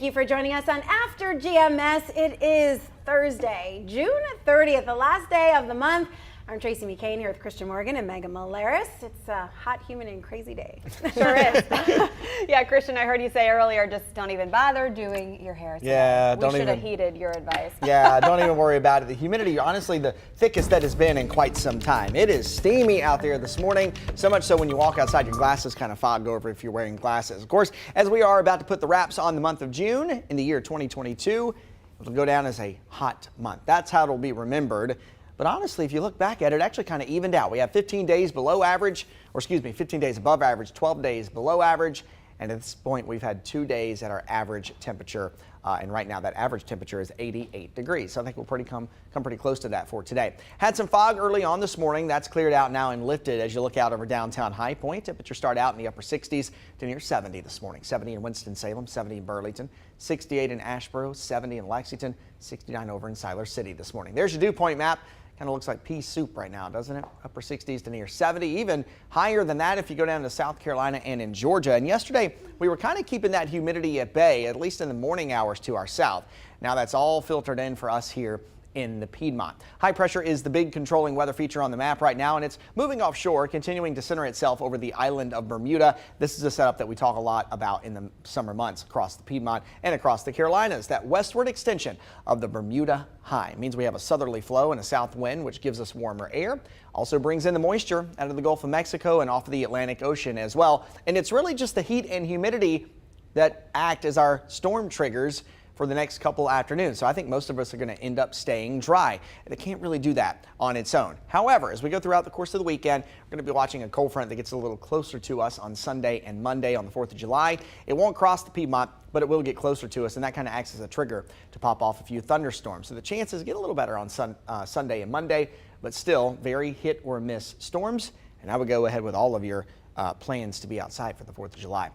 you for joining us on After GMS. It is Thursday, June 30th, the last day of the month. I'm Tracy McCain here with Christian Morgan and Megan Malaris. It's a hot, humid, and crazy day. Sure is. Yeah, Christian, I heard you say earlier, just don't even bother doing your hair today. Yeah, we should have heeded your advice. Yeah, don't even worry about it. The humidity, honestly, the thickest that it's been in quite some time. It is steamy out there this morning, so much so when you walk outside, your glasses kind of fog over if you're wearing glasses. Of course, as we are about to put the wraps on the month of June in the year 2022, it'll go down as a hot month. That's how it'll be remembered. But honestly, if you look back at it, actually kind of evened out. We have 15 days below average, or excuse me, 15 days above average, 12 days below average. And at this point, we've had 2 days at our average temperature. And right now, that average temperature is 88 degrees. So I think we'll come pretty close to that for today. Had some fog early on this morning. That's cleared out now and lifted as you look out over downtown High Point. Temperatures start out in the upper 60s to near 70 this morning. 70 in Winston-Salem, 70 in Burlington, 68 in Asheboro, 70 in Lexington, 69 over in Siler City this morning. There's your dew point map. Kind of looks like pea soup right now, doesn't it? Upper 60s to near 70, even higher than that if you go down to South Carolina and in Georgia. And yesterday, we were kind of keeping that humidity at bay, at least in the morning hours to our south. Now that's all filtered in for us here in the Piedmont. High pressure is the big controlling weather feature on the map right now, and it's moving offshore, continuing to center itself over the island of Bermuda. This is a setup that we talk a lot about in the summer months across the Piedmont and across the Carolinas. That westward extension of the Bermuda High means we have a southerly flow and a south wind, which gives us warmer air. Also brings in the moisture out of the Gulf of Mexico and off of the Atlantic Ocean as well. And it's really just the heat and humidity that act as our storm triggers for the next couple afternoons. So I think most of us are going to end up staying dry. They can't really do that on its own. However, as we go throughout the course of the weekend, we're going to be watching a cold front that gets a little closer to us on Sunday and Monday on the 4th of July. It won't cross the Piedmont, but it will get closer to us, and that kind of acts as a trigger to pop off a few thunderstorms. So the chances get a little better on Sunday and Monday, but still very hit or miss storms. And I would go ahead with all of your plans to be outside for the 4th of July.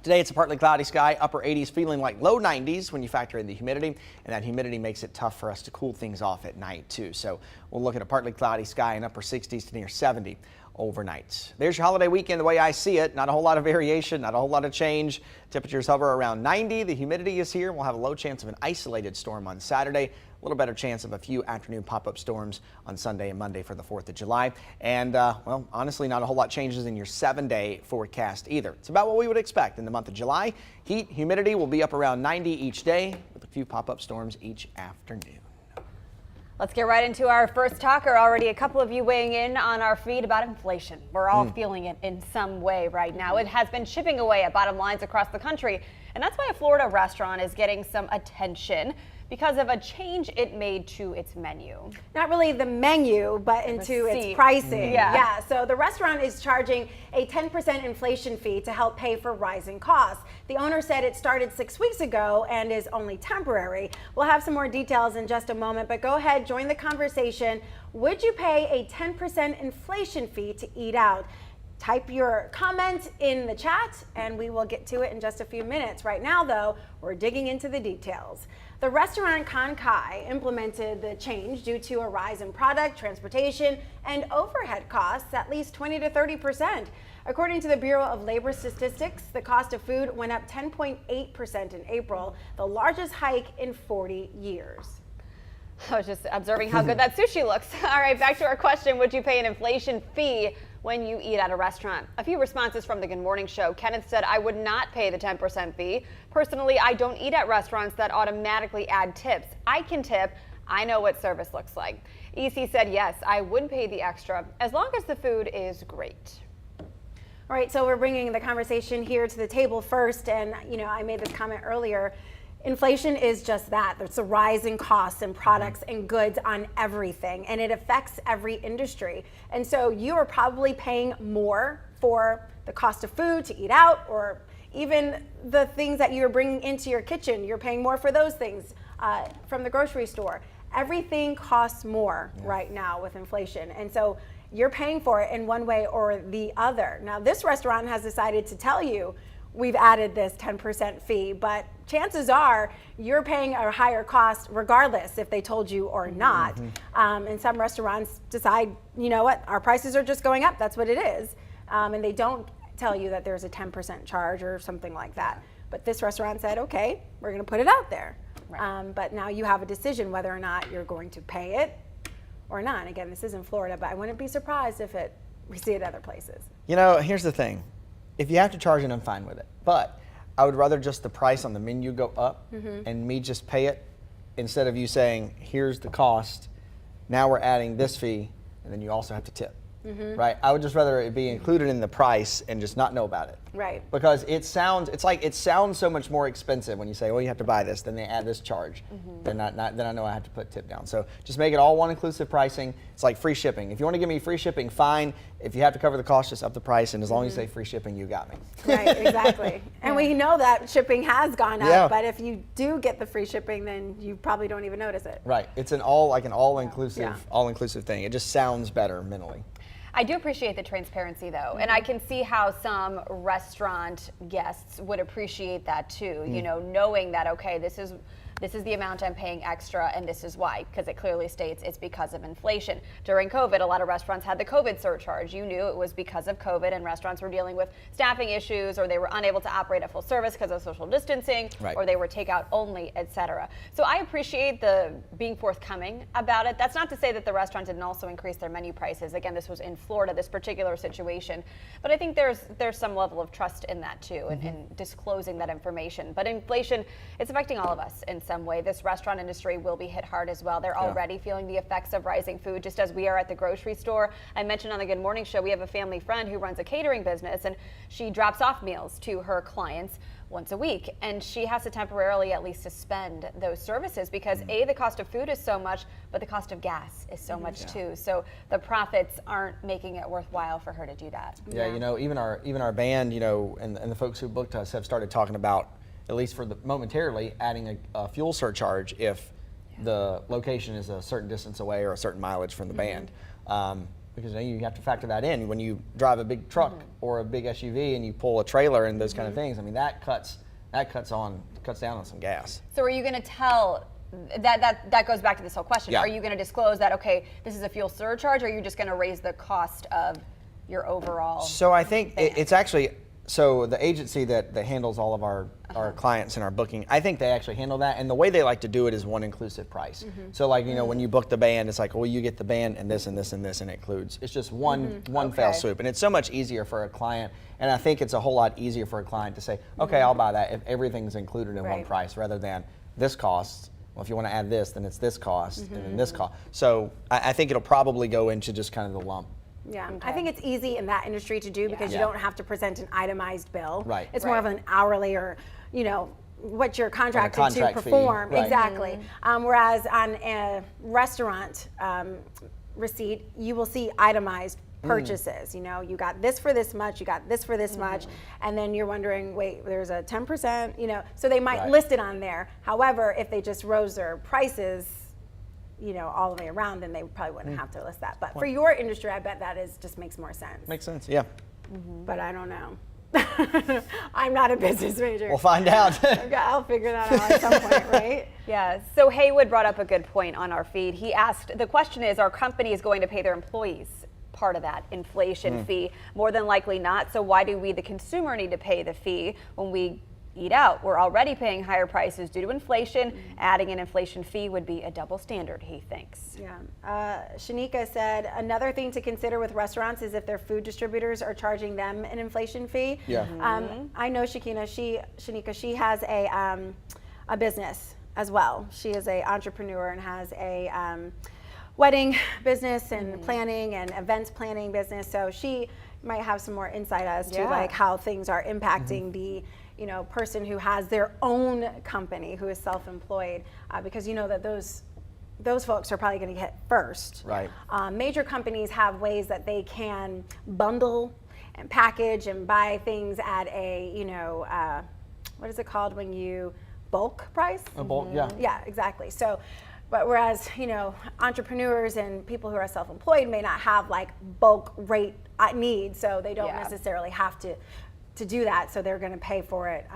Today, it's a partly cloudy sky, upper 80s, feeling like low 90s when you factor in the humidity, and that humidity makes it tough for us to cool things off at night, too. So we'll look at a partly cloudy sky in upper 60s to near 70 overnight. There's your holiday weekend the way I see it. Not a whole lot of variation, not a whole lot of change. Temperatures hover around 90. The humidity is here. We'll have a low chance of an isolated storm on Saturday. A little better chance of a few afternoon pop-up storms on Sunday and Monday for the 4th of July. And, well, honestly, not a whole lot changes in your 7-day forecast either. It's about what we would expect in the month of July. Heat, humidity will be up around 90 each day with a few pop-up storms each afternoon. Let's get right into our first talker. Already a couple of you weighing in on our feed about inflation. We're all feeling it in some way right now. It has been chipping away at bottom lines across the country. And that's why a Florida restaurant is getting some attention because of a change it made to its menu. Not really the menu, but into its pricing. Yeah, so the restaurant is charging a 10% inflation fee to help pay for rising costs. The owner said it started 6 weeks ago and is only temporary. We'll have some more details in just a moment, but go ahead, join the conversation. Would you pay a 10% inflation fee to eat out? Type your comment in the chat and we will get to it in just a few minutes. Right now, though, we're digging into the details. The restaurant Conkai implemented the change due to a rise in product, transportation, and overhead costs, at least 20 to 30%. According to the Bureau of Labor Statistics, the cost of food went up 10.8% in April, the largest hike in 40 years. I was just observing how good that sushi looks. All right, back to our question. Would you pay an inflation fee when you eat at a restaurant? A few responses from the Good Morning Show. Kenneth said, I would not pay the 10% fee. Personally, I don't eat at restaurants that automatically add tips. I can tip. I know what service looks like. EC said, yes, I would pay the extra as long as the food is great. All right, so we're bringing the conversation here to the table first. And, you know, I made this comment earlier. Inflation is just that. There's a rise in costs and products and goods on everything, and it affects every industry. And so you are probably paying more for the cost of food to eat out, or even the things that you're bringing into your kitchen. You're paying more for those things from the grocery store. Everything costs more right now with inflation. And so you're paying for it in one way or the other. Now, this restaurant has decided to tell you, we've added this 10% fee, but chances are you're paying a higher cost regardless if they told you or not. And some restaurants decide, you know what, our prices are just going up, that's what it is. And they don't tell you that there's a 10% charge or something like that. But this restaurant said, okay, we're going to put it out there. Right. But now you have a decision whether or not you're going to pay it or not. And again, this is in Florida, but I wouldn't be surprised if we see it other places. You know, here's the thing. If you have to charge it, I'm fine with it. But I would rather just the price on the menu go up and me just pay it instead of you saying, here's the cost, now we're adding this fee, and then you also have to tip. Right? I would just rather it be included in the price and just not know about it. Right. Because it sounds so much more expensive when you say, well, you have to buy this, then they add this charge. Then I know I have to put tip down. So just make it all one inclusive pricing. It's like free shipping. If you want to give me free shipping, fine. If you have to cover the cost, just up the price. And as long as you say free shipping, you got me. Right, exactly. And we know that shipping has gone up, Yeah. but if you do get the free shipping, then you probably don't even notice it. Right. It's an all-inclusive thing. It just sounds better mentally. I do appreciate the transparency though, and I can see how some restaurant guests would appreciate that too, you know, knowing that, okay, this is the amount I'm paying extra and this is why, because it clearly states it's because of inflation. During COVID, a lot of restaurants had the COVID surcharge. You knew it was because of COVID and restaurants were dealing with staffing issues, or they were unable to operate at full service because of social distancing, Right. or they were takeout only, etc. So I appreciate the being forthcoming about it. That's not to say that the restaurant didn't also increase their menu prices. Again, this was in Florida, this particular situation. But I think there's some level of trust in that too, in disclosing that information. But inflation, it's affecting all of us in some way. This restaurant industry will be hit hard as well. They're already feeling the effects of rising food, just as we are at the grocery store. I mentioned on the Good Morning Show, we have a family friend who runs a catering business, and she drops off meals to her clients once a week, and she has to temporarily at least suspend those services because A, the cost of food is so much, but the cost of gas is so much too. So the profits aren't making it worthwhile for her to do that. Yeah, you know, even our band, you know, and the folks who booked us have started talking about, at least for the momentarily, adding a fuel surcharge if the location is a certain distance away or a certain mileage from the band. Because you know, you have to factor that in when you drive a big truck or a big SUV and you pull a trailer and those kind of things. I mean, that cuts down on some gas. So are you going to tell that goes back to this whole question? Yeah. Are you going to disclose that, okay, this is a fuel surcharge, or are you just going to raise the cost of your overall? So I think it's actually, so the agency that handles all of our clients and our booking, I think they actually handle that. And the way they like to do it is one inclusive price. So like, you know, when you book the band, it's like, well, you get the band and this and this and this, and it includes, it's just one fell swoop. And it's so much easier for a client. And I think it's a whole lot easier for a client to say, okay, I'll buy that if everything's included in one price, rather than this costs. Well, if you want to add this, then it's this cost and then this cost. So I think it'll probably go into just kind of the lump. Yeah, I think it's easy in that industry to do because you don't have to present an itemized bill. Right. It's more of an hourly or, you know, what you're contracted contract to fee. perform. Right. Exactly. Whereas on a restaurant receipt, you will see itemized purchases. You know, you got this for this much, you got this for this much, and then you're wondering, wait, there's a 10%, you know, so they might list it on there. However, if they just rose their prices, you know, all the way around, then they probably wouldn't have to list that. But for your industry, I bet that just makes more sense. Makes sense, yeah. But I don't know. I'm not a business major. We'll find out. I'll figure that out at some point, right? Yeah, so Haywood brought up a good point on our feed. He asked, the question is, are companies going to pay their employees part of that inflation fee? More than likely not. So why do we, the consumer, need to pay the fee when we eat out? We're already paying higher prices due to inflation. Adding an inflation fee would be a double standard, he thinks. Yeah. Shanika said, another thing to consider with restaurants is if their food distributors are charging them an inflation fee. Yeah. I know Shanika, she has a business as well. She is an entrepreneur and has a wedding business and planning and events planning business. So she might have some more insight as to like how things are impacting the, you know, person who has their own company, who is self-employed, because you know that those folks are probably going to get hit first. Right. Major companies have ways that they can bundle and package and buy things at a, you know, what is it called when you bulk price? A bulk, yeah. Yeah, exactly. So, but whereas, you know, entrepreneurs and people who are self-employed may not have like bulk rate needs, so they don't necessarily have to do that. So they're going to pay for it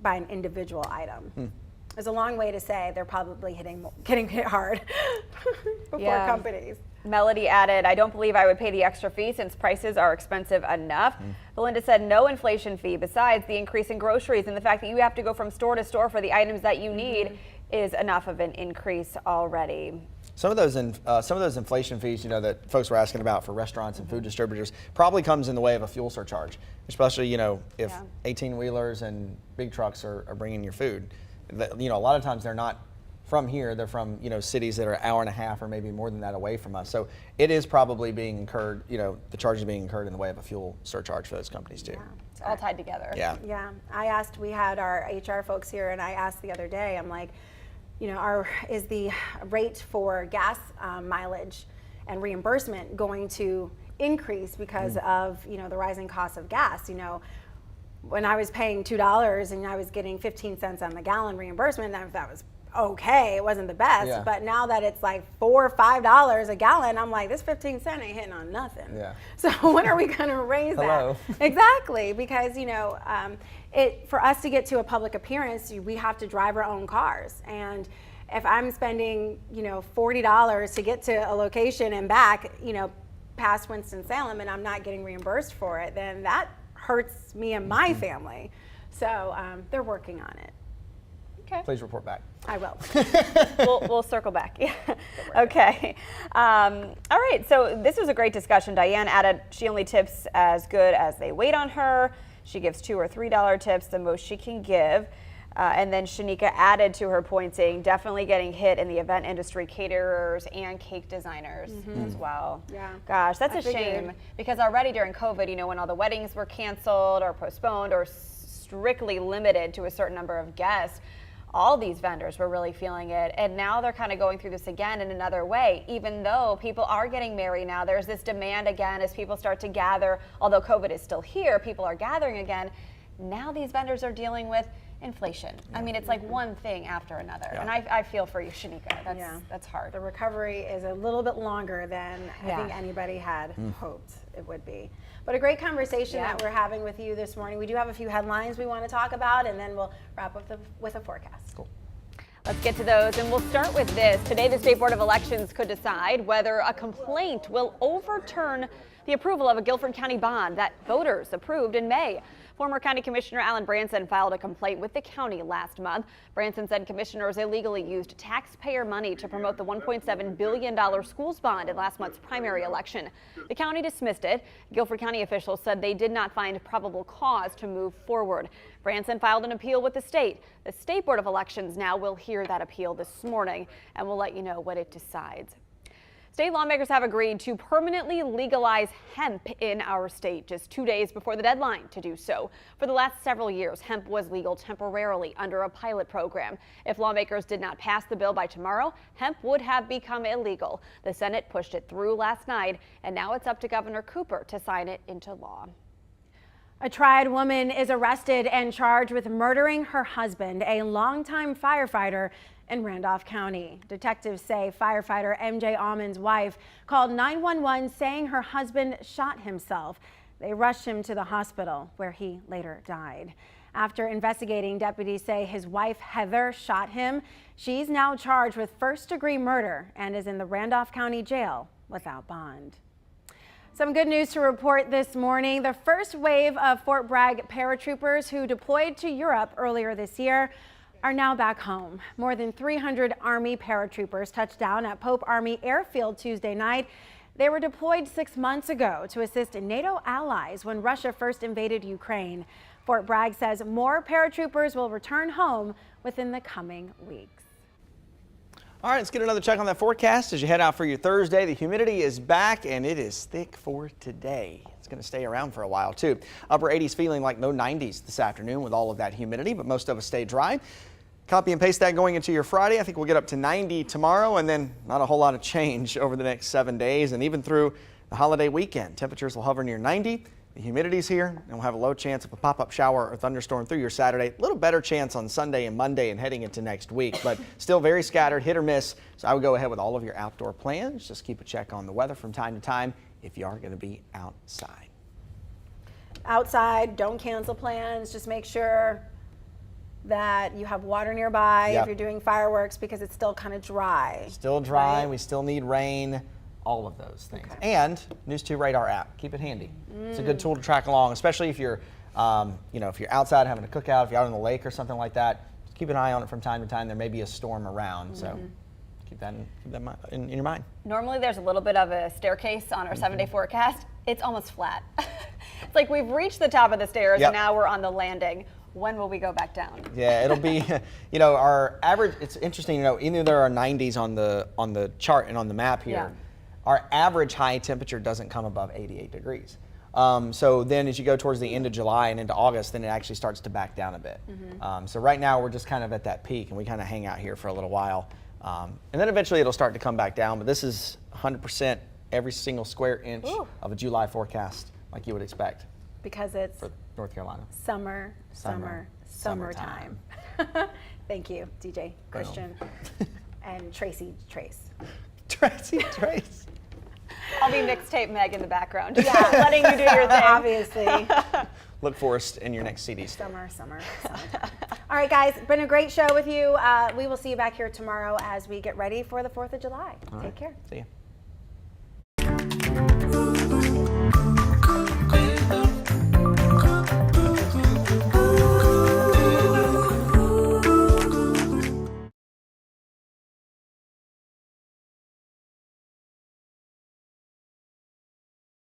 by an individual item. There's a long way to say they're probably getting hit hard before companies. Melody added, I don't believe I would pay the extra fee since prices are expensive enough. Belinda said no inflation fee besides the increase in groceries, and the fact that you have to go from store to store for the items that you need is enough of an increase already. Some of those inflation fees, you know, that folks were asking about for restaurants and food distributors probably comes in the way of a fuel surcharge, especially, you know, if 18-wheelers and big trucks are bringing your food. You know, a lot of times they're not from here, they're from, you know, cities that are an hour and a half or maybe more than that away from us. So it is probably being incurred, you know, the charge is being incurred in the way of a fuel surcharge for those companies too. Yeah. It's all tied together. Yeah. Yeah. I asked, we had our HR folks here, and I asked the other day, I'm like, you know, is the rate for gas mileage and reimbursement going to increase because of, you know, the rising cost of gas? You know, when I was paying $2 and I was getting 15 cents on the gallon reimbursement, that was okay. It wasn't the best, but now that it's like $4 or $5 a gallon, I'm like, this 15 cents ain't hitting on nothing. Yeah. So when are we going to raise that? Exactly, because, you know, for us to get to a public appearance, we have to drive our own cars, and if I'm spending, you know, $40 to get to a location and back, you know, past Winston-Salem, and I'm not getting reimbursed for it, then that hurts me and my family. So they're working on it. Okay. Please report back. I will. We'll circle back. Yeah. Okay. All right. So this was a great discussion. Diane added she only tips as good as they wait on her. She gives $2 or $3 tips, the most she can give. And then Shanika added to her point saying definitely getting hit in the event industry, caterers and cake designers as well. Yeah. Gosh, that's a shame, because already during COVID, you know, when all the weddings were canceled or postponed or strictly limited to a certain number of guests, all these vendors were really feeling it, and now they're kind of going through this again in another way. Even though people are getting married now, there's this demand again as people start to gather. Although COVID is still here, people are gathering again. Now these vendors are dealing with inflation. I mean, it's like one thing after another. And I feel for you, Shanika. That's hard. The recovery is a little bit longer than I think anybody had hoped it would be. But a great conversation that we're having with you this morning. We do have a few headlines we want to talk about, and then we'll wrap up with a forecast. Cool. Let's get to those, and we'll start with this. Today, the State Board of Elections could decide whether a complaint will overturn the approval of a Guilford County bond that voters approved in May. Former County Commissioner Alan Branson filed a complaint with the county last month. Branson said commissioners illegally used taxpayer money to promote the $1.7 billion schools bond in last month's primary election. The county dismissed it. Guilford County officials said they did not find probable cause to move forward. Branson filed an appeal with the state. The State Board of Elections now will hear that appeal this morning, and we'll let you know what it decides. State lawmakers have agreed to permanently legalize hemp in our state just 2 days before the deadline to do so. For the last several years, hemp was legal temporarily under a pilot program. If lawmakers did not pass the bill by tomorrow, hemp would have become illegal. The Senate pushed it through last night, and now it's up to Governor Cooper to sign it into law. A triad woman is arrested and charged with murdering her husband, a longtime firefighter in Randolph County. Detectives say firefighter MJ Almond's wife called 911 saying her husband shot himself. They rushed him to the hospital where he later died. After investigating, deputies say his wife Heather shot him. She's now charged with first-degree murder and is in the Randolph County Jail without bond. Some good news to report this morning. The first wave of Fort Bragg paratroopers who deployed to Europe earlier this year are now back home. More than 300 Army paratroopers touched down at Pope Army Airfield Tuesday night. They were deployed 6 months ago to assist NATO allies when Russia first invaded Ukraine. Fort Bragg says more paratroopers will return home within the coming weeks. All right, let's get another check on that forecast as you head out for your Thursday. The humidity is back and it is thick for today. It's going to stay around for a while too. Upper 80s feeling like low 90s this afternoon with all of that humidity, but most of us stay dry. Copy and paste that going into your Friday. I think we'll get up to 90 tomorrow and then not a whole lot of change over the next 7 days and even through the holiday weekend. Temperatures will hover near 90. The humidity's here and we'll have a low chance of a pop-up shower or thunderstorm through your Saturday. A little better chance on Sunday and Monday and heading into next week, but still very scattered, hit or miss. So I would go ahead with all of your outdoor plans. Just keep a check on the weather from time to time if you are going to be outside. Outside, don't cancel plans. Just make sure that you have water nearby if you're doing fireworks because it's still kind of dry. Still dry. Right? We still need rain all of those things. And News 2 Radar app, keep it handy. It's a good tool to track along, especially if you're, if you're outside having a cookout, if you're out on the lake or something like that. Just keep an eye on it from time to time. There may be a storm around, so keep that in your mind. Normally there's a little bit of a staircase on our 7-day forecast. It's almost flat. It's like we've reached the top of the stairs and now we're on the landing. When will we go back down? Yeah, it'll be, our average, it's interesting, even though there are 90s on the chart and on the map here, our average high temperature doesn't come above 88 degrees. So then as you go towards the end of July and into August, then it actually starts to back down a bit. So right now we're just kind of at that peak and we kind of hang out here for a little while. And then eventually it'll start to come back down, but this is 100% every single square inch of a July forecast like you would expect. Because it's for North Carolina. Summertime. Thank you, DJ, Christian, and Tracy Trace. Tracy Trace. I'll be mixtape Meg in the background, letting you do your thing. Obviously. Look for us in your next CD. Summertime. All right, guys, been a great show with you. We will see you back here tomorrow as we get ready for the 4th of July. Take care. See ya.